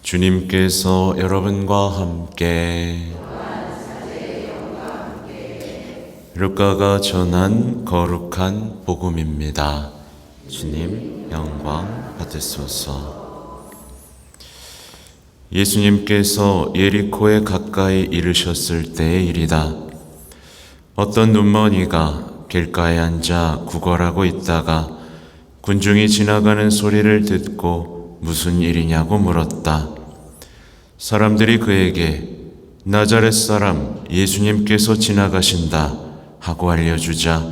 주님께서 여러분과 함께 루카가 전한 거룩한 복음입니다. 주님 영광 받으소서. 예수님께서 예리코에 가까이 이르셨을 때의 일이다. 어떤 눈머니가 길가에 앉아 구걸하고 있다가 군중이 지나가는 소리를 듣고 무슨 일이냐고 물었다. 사람들이 그에게 나자렛 사람 예수님께서 지나가신다 하고 알려주자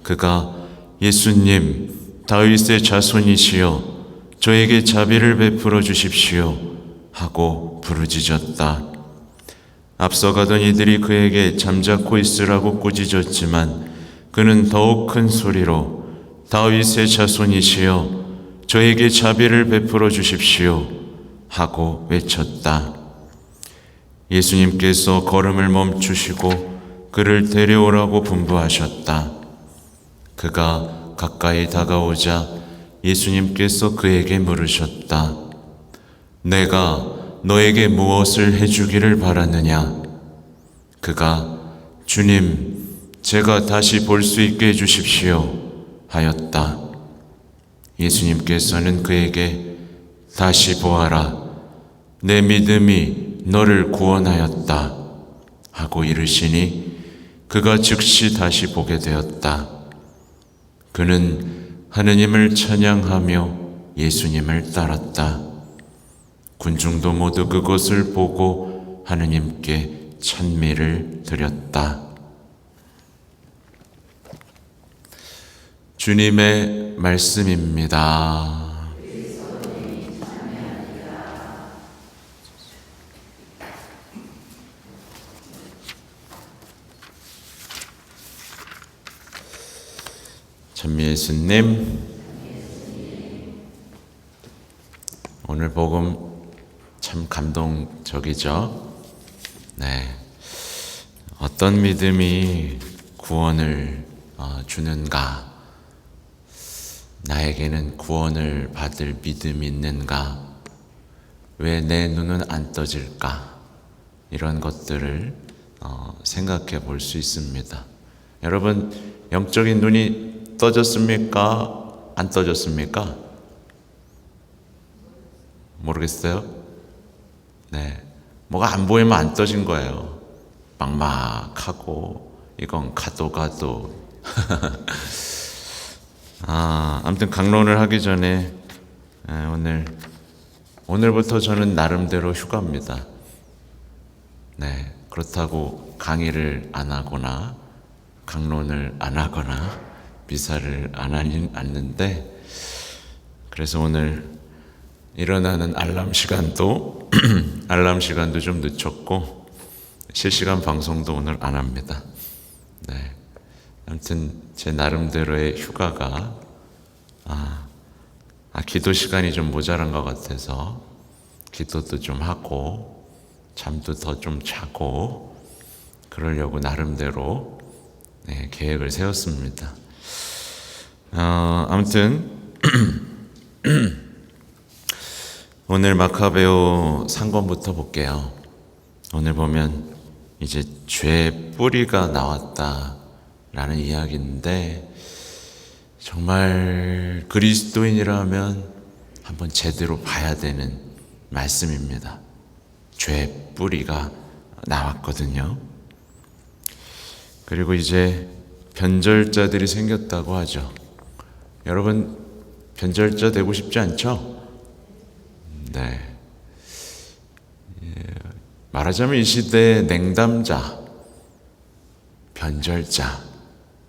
그가 예수님, 다윗의 자손이시여 저에게 자비를 베풀어 주십시오 하고 부르짖었다. 앞서가던 이들이 그에게 잠자코 있으라고 꾸짖었지만 그는 더욱 큰 소리로 다윗의 자손이시여 저에게 자비를 베풀어 주십시오 하고 외쳤다. 예수님께서 걸음을 멈추시고 그를 데려오라고 분부하셨다. 그가 가까이 다가오자 예수님께서 그에게 물으셨다. 내가 너에게 무엇을 해주기를 바라느냐? 그가 주님, 제가 다시 볼 수 있게 해주십시오 하였다. 예수님께서는 그에게 다시 보아라. 내 믿음이 너를 구원하였다 하고 이르시니 그가 즉시 다시 보게 되었다. 그는 하느님을 찬양하며 예수님을 따랐다. 군중도 모두 그것을 보고 하느님께 찬미를 드렸다. 주님의 말씀입니다. 참 예수님, 오늘 복음 참 감동적이죠? 네. 어떤 믿음이 구원을 주는가? 나에게는 구원을 받을 믿음이 있는가? 왜 내 눈은 안 떠질까? 이런 것들을 생각해 볼 수 있습니다. 여러분, 영적인 눈이 떠졌습니까? 안 떠졌습니까? 모르겠어요? 네. 뭐가 안 보이면 안 떠진 거예요. 막막하고, 이건 가도. 아무튼 강론을 하기 전에, 오늘부터 저는 나름대로 휴가입니다. 네. 그렇다고 강의를 안 하거나, 강론을 안 하거나, 미사를 안 하진 않는데, 그래서 오늘 일어나는 알람 시간도 좀 늦췄고 실시간 방송도 오늘 안 합니다. 네. 아무튼 제 나름대로의 휴가가 기도 시간이 좀 모자란 것 같아서 기도도 좀 하고 잠도 더 좀 자고 그러려고 나름대로 계획을 세웠습니다. 아무튼 오늘 마카베오 상권부터 볼게요. 오늘 보면 이제 죄의 뿌리가 나왔다라는 이야기인데 정말 그리스도인이라면 한번 제대로 봐야 되는 말씀입니다. 죄의 뿌리가 나왔거든요. 그리고 이제 변절자들이 생겼다고 하죠. 여러분, 변절자 되고 싶지 않죠? 네. 말하자면 이 시대의 냉담자, 변절자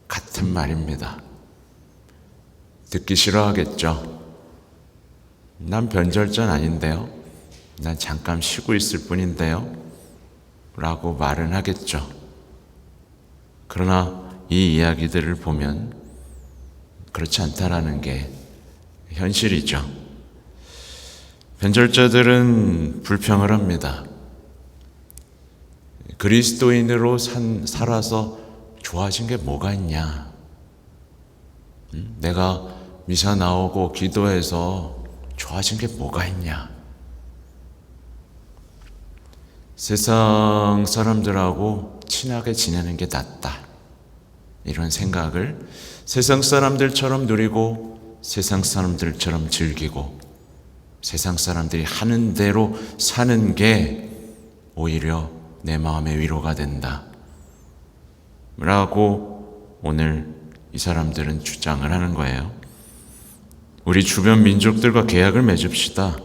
같은 말입니다. 듣기 싫어하겠죠? 난 변절자는 아닌데요. 난 잠깐 쉬고 있을 뿐인데요. 라고 말은 하겠죠. 그러나 이 이야기들을 보면 그렇지 않다라는 게 현실이죠. 변절자들은 불평을 합니다. 그리스도인으로 살아서 좋아진 게 뭐가 있냐? 내가 미사 나오고 기도해서 좋아진 게 뭐가 있냐? 세상 사람들하고 친하게 지내는 게 낫다. 이런 생각을 세상 사람들처럼 누리고 세상 사람들처럼 즐기고 세상 사람들이 하는 대로 사는 게 오히려 내 마음의 위로가 된다. 라고 오늘 이 사람들은 주장을 하는 거예요. 우리 주변 민족들과 계약을 맺읍시다.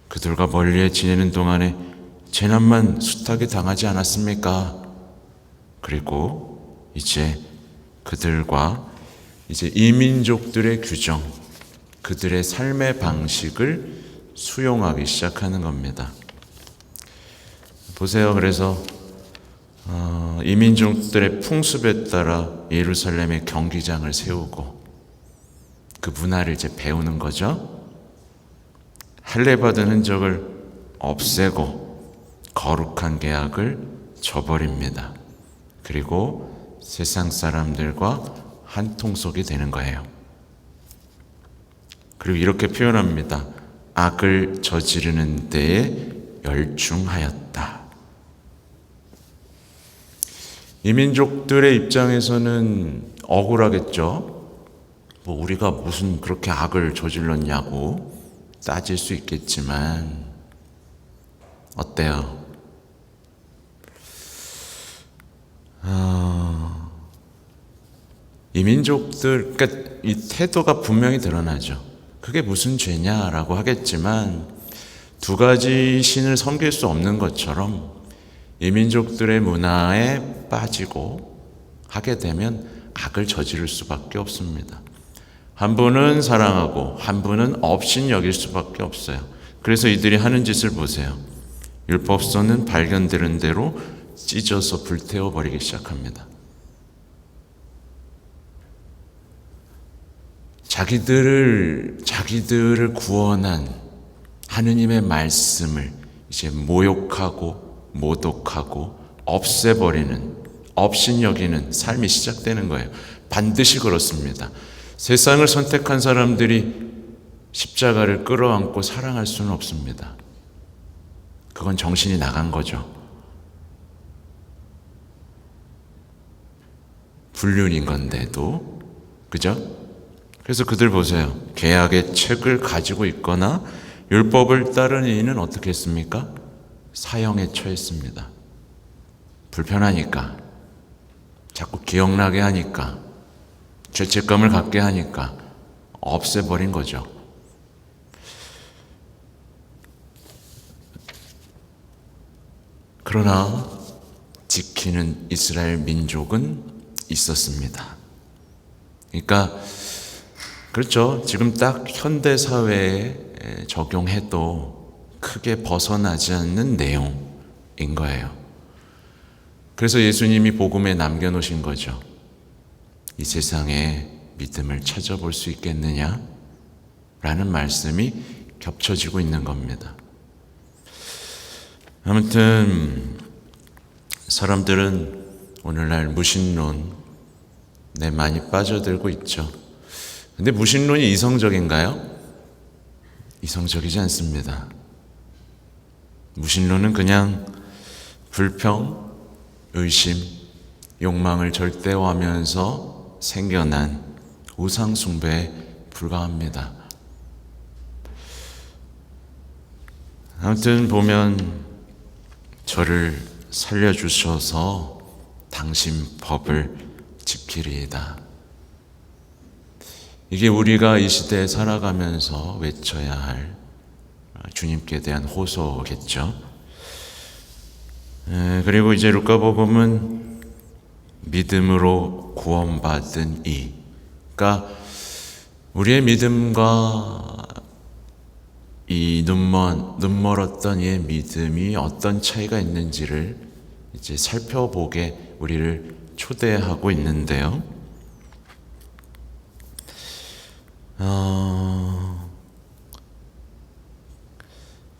그들과 멀리에 지내는 동안에 재난만 숱하게 당하지 않았습니까? 그리고 이제 그들과 이제 이민족들의 규정, 그들의 삶의 방식을 수용하기 시작하는 겁니다. 보세요. 그래서 이민족들의 풍습에 따라 예루살렘에 경기장을 세우고 그 문화를 이제 배우는 거죠. 할례받은 흔적을 없애고 거룩한 계약을 저버립니다. 그리고 세상 사람들과 한 통속이 되는 거예요. 그리고 이렇게 표현합니다. 악을 저지르는 데에 열중하였다. 이민족들의 입장에서는 억울하겠죠. 뭐 우리가 무슨 그렇게 악을 저질렀냐고 따질 수 있겠지만 어때요? 이민족들, 그러니까 이 태도가 분명히 드러나죠. 그게 무슨 죄냐라고 하겠지만 두 가지 신을 섬길 수 없는 것처럼 이민족들의 문화에 빠지고 하게 되면 악을 저지를 수밖에 없습니다. 한 분은 사랑하고 한 분은 업신 여길 수밖에 없어요. 그래서 이들이 하는 짓을 보세요. 율법서는 발견되는 대로 찢어서 불태워 버리기 시작합니다. 자기들을 구원한 하느님의 말씀을 이제 모욕하고 모독하고 없애버리는, 업신 여기는 삶이 시작되는 거예요. 반드시 그렇습니다. 세상을 선택한 사람들이 십자가를 끌어안고 사랑할 수는 없습니다. 그건 정신이 나간 거죠. 불륜인 건데도, 그죠? 그래서 그들 보세요. 계약의 책을 가지고 있거나 율법을 따르는 이는 어떻게 했습니까? 사형에 처했습니다. 불편하니까, 자꾸 기억나게 하니까, 죄책감을 갖게 하니까 없애버린 거죠. 그러나 지키는 이스라엘 민족은 있었습니다. 그러니까 그렇죠. 지금 딱 현대 사회에 적용해도 크게 벗어나지 않는 내용인 거예요. 그래서 예수님이 복음에 남겨놓으신 거죠. 이 세상에 믿음을 찾아볼 수 있겠느냐? 라는 말씀이 겹쳐지고 있는 겁니다. 아무튼 사람들은 오늘날 무신론에 많이 빠져들고 있죠. 근데 무신론이 이성적인가요? 이성적이지 않습니다. 무신론은 그냥 불평, 의심, 욕망을 절대화하면서 생겨난 우상숭배에 불과합니다. 아무튼 보면 저를 살려주셔서 당신 법을 지키리이다. 이게 우리가 이 시대에 살아가면서 외쳐야 할 주님께 대한 호소겠죠. 그리고 이제 루카복음은 믿음으로 구원받은 이, 그러니까 우리의 믿음과 이 눈멀었던 이의 믿음이 어떤 차이가 있는지를 이제 살펴보게 우리를 초대하고 있는데요.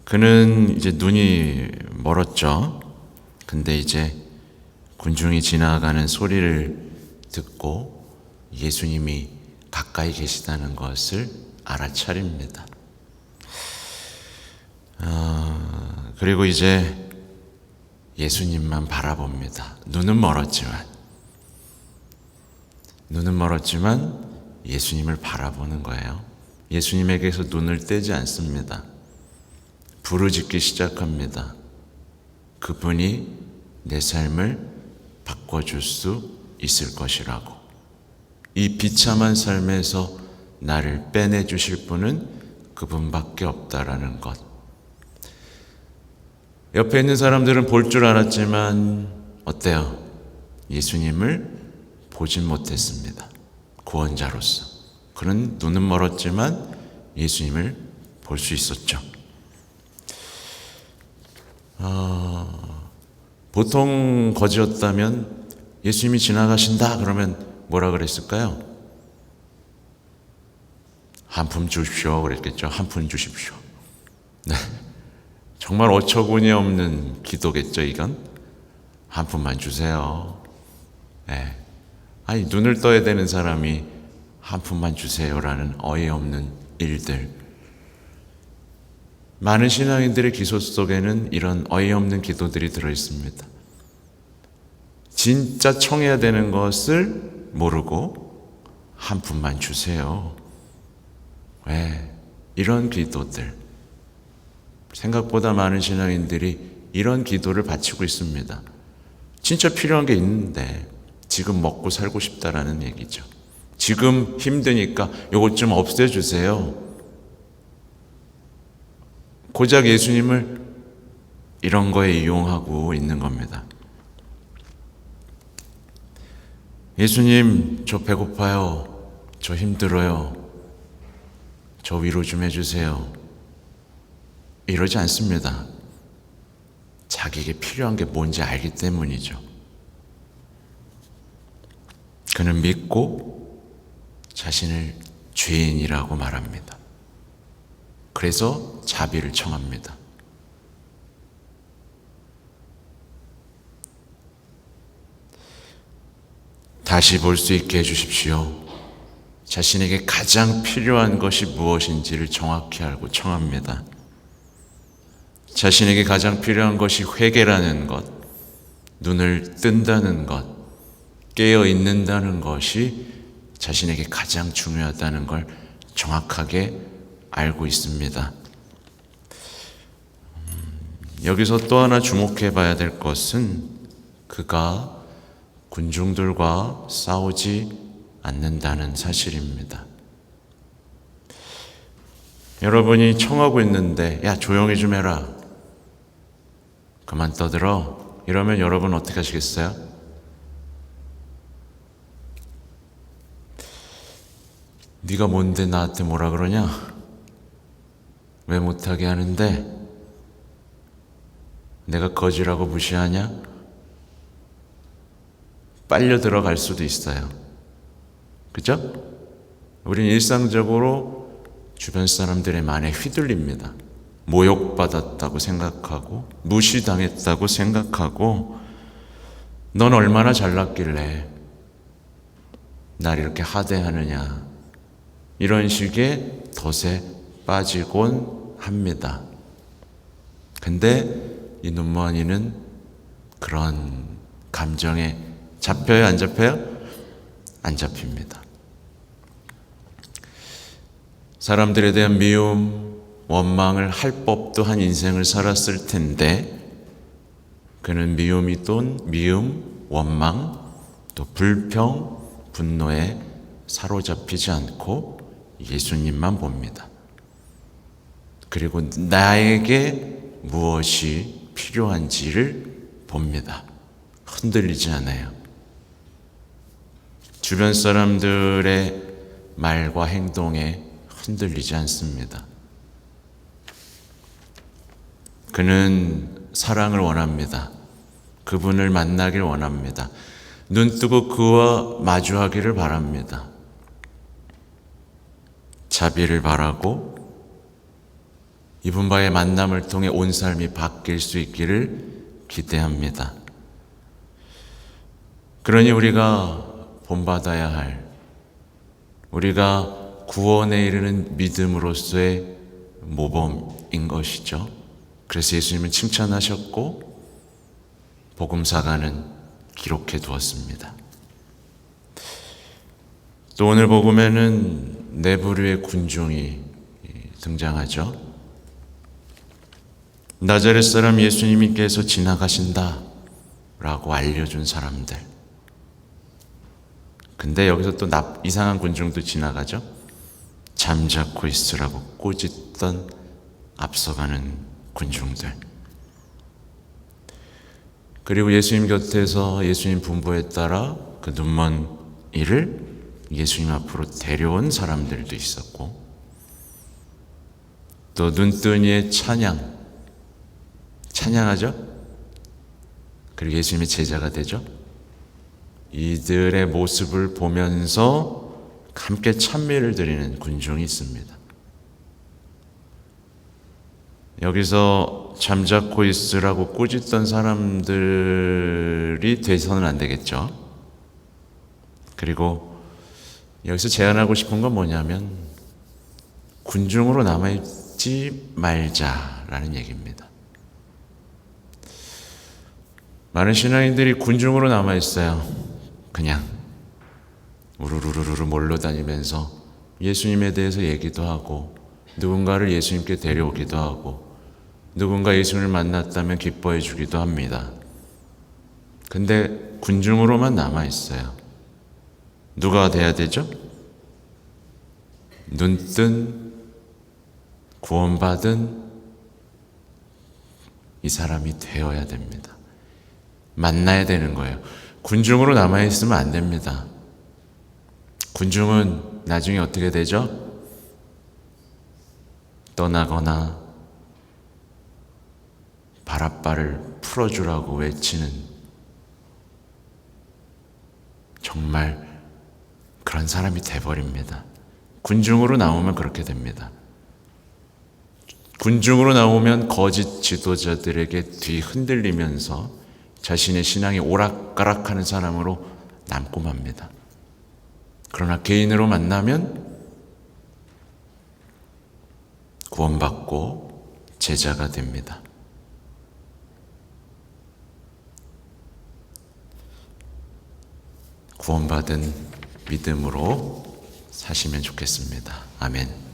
그는 이제 눈이 멀었죠. 근데 이제 군중이 지나가는 소리를 듣고 예수님이 가까이 계시다는 것을 알아차립니다. 그리고 이제 예수님만 바라봅니다. 눈은 멀었지만 예수님을 바라보는 거예요. 예수님에게서 눈을 떼지 않습니다. 부르짖기 시작합니다. 그분이 내 삶을 바꿔줄 수 있을 것이라고. 이 비참한 삶에서 나를 빼내주실 분은 그분밖에 없다라는 것. 옆에 있는 사람들은 볼 줄 알았지만 어때요? 예수님을 보진 못했습니다. 구원자로서. 그는 눈은 멀었지만 예수님을 볼 수 있었죠. 보통 거지였다면 예수님이 지나가신다 그러면 뭐라 그랬을까요? 한 푼 주십시오 그랬겠죠. 한 푼 주십시오. 네. 정말 어처구니 없는 기도겠죠, 이건. 한 푼만 주세요. 네. 아니, 눈을 떠야 되는 사람이 한 푼만 주세요라는 어이없는 일들. 많은 신앙인들의 기도 속에는 이런 어이없는 기도들이 들어있습니다. 진짜 청해야 되는 것을 모르고 한 푼만 주세요. 왜? 이런 기도들. 생각보다 많은 신앙인들이 이런 기도를 바치고 있습니다. 진짜 필요한 게 있는데 지금 먹고 살고 싶다라는 얘기죠. 지금 힘드니까 요것 좀 없애주세요. 고작 예수님을 이런 거에 이용하고 있는 겁니다. 예수님, 저 배고파요. 저 힘들어요. 저 위로 좀 해주세요. 이러지 않습니다. 자기에게 필요한 게 뭔지 알기 때문이죠. 그는 믿고 자신을 죄인이라고 말합니다. 그래서 자비를 청합니다. 다시 볼 수 있게 해주십시오. 자신에게 가장 필요한 것이 무엇인지를 정확히 알고 청합니다. 자신에게 가장 필요한 것이 회개라는 것, 눈을 뜬다는 것, 깨어 있는다는 것이 자신에게 가장 중요하다는 걸 정확하게 알고 있습니다. 여기서 또 하나 주목해 봐야 될 것은 그가 군중들과 싸우지 않는다는 사실입니다. 여러분이 청하고 있는데 야 조용히 좀 해라, 그만 떠들어, 이러면 여러분 어떻게 하시겠어요? 네가 뭔데 나한테 뭐라 그러냐? 왜 못하게 하는데? 내가 거지라고 무시하냐? 빨려 들어갈 수도 있어요. 그죠? 우린 일상적으로 주변 사람들의 말에 휘둘립니다. 모욕받았다고 생각하고 무시당했다고 생각하고 넌 얼마나 잘났길래 날 이렇게 하대하느냐, 이런 식의 덫에 빠지곤 합니다. 근데 이 눈먼이는 그런 감정에 잡혀요, 안 잡혀요? 안 잡힙니다. 사람들에 대한 미움, 원망을 할 법도 한 인생을 살았을 텐데 그는 미움, 원망, 또 불평, 분노에 사로잡히지 않고 예수님만 봅니다. 그리고 나에게 무엇이 필요한지를 봅니다. 흔들리지 않아요. 주변 사람들의 말과 행동에 흔들리지 않습니다. 그는 사랑을 원합니다. 그분을 만나길 원합니다. 눈 뜨고 그와 마주하기를 바랍니다. 자비를 바라고 이분과의 만남을 통해 온 삶이 바뀔 수 있기를 기대합니다. 그러니 우리가 본받아야 할, 우리가 구원에 이르는 믿음으로서의 모범인 것이죠. 그래서 예수님은 칭찬하셨고 복음사가는 기록해 두었습니다. 또 오늘 복음에는 네 부류의 군중이 등장하죠. 나자렛 사람 예수님께서 지나가신다 라고 알려준 사람들. 근데 여기서 또 이상한 군중도 지나가죠. 잠자코 있으라고 꾸짖던 앞서가는 군중들. 그리고 예수님 곁에서 예수님 분부에 따라 그 눈먼 이를 예수님 앞으로 데려온 사람들도 있었고, 또 눈뜬 이의 찬양하죠. 그리고 예수님의 제자가 되죠. 이들의 모습을 보면서 함께 찬미를 드리는 군중이 있습니다. 여기서 잠자코 있으라고 꾸짖던 사람들이 돼서는 안 되겠죠. 그리고 여기서 제안하고 싶은 건 뭐냐면 군중으로 남아있지 말자라는 얘기입니다. 많은 신앙인들이 군중으로 남아있어요. 그냥 우르르르르 몰려다니면서 예수님에 대해서 얘기도 하고, 누군가를 예수님께 데려오기도 하고, 누군가 예수님을 만났다면 기뻐해 주기도 합니다. 근데 군중으로만 남아있어요. 누가 돼야 되죠? 눈뜬, 구원받은 이 사람이 되어야 됩니다. 만나야 되는 거예요. 군중으로 남아있으면 안 됩니다. 군중은 나중에 어떻게 되죠? 떠나거나 바라바를 풀어주라고 외치는, 정말 그런 사람이 돼버립니다. 군중으로 나오면 그렇게 됩니다. 군중으로 나오면 거짓 지도자들에게 뒤 흔들리면서 자신의 신앙이 오락가락하는 사람으로 남고 맙니다. 그러나 개인으로 만나면 구원받고 제자가 됩니다. 구원받은 믿음으로 사시면 좋겠습니다. 아멘.